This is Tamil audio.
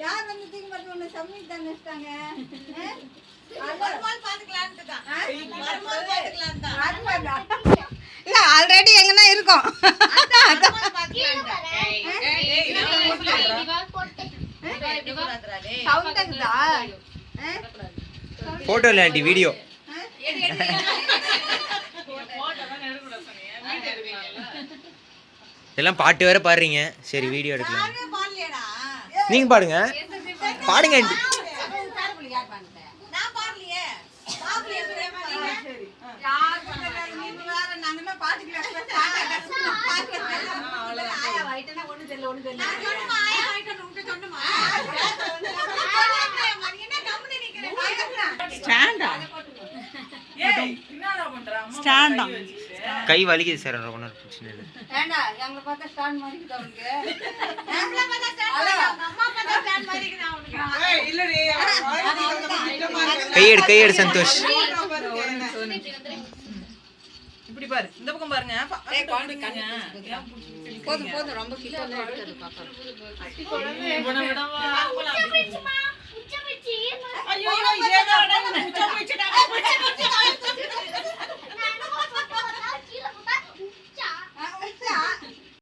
யார் வந்து தீங்க பார்த்து ஒண்ணு சம்யுக்தா நினைச்சிட்டாங்க. இல்ல ஆல்ரெடி எங்கன்னா இருக்கும். போட்டோ இல்ல ஆண்டி வீடியோ. எல்லாம் பாட்டு வேற பாடுறீங்க. சரி வீடியோ எடுக்கலாம். நீங்க பாடுங்க பாடுங்க ஆண்டி. கை வலிக்குது சார். ரொம்ப பிரச்சனை இல்லை. கையெடு சந்தோஷ். இப்படி பாரு, இந்த பக்கம் பாருங்க. போதும் ரொம்ப கிட்ட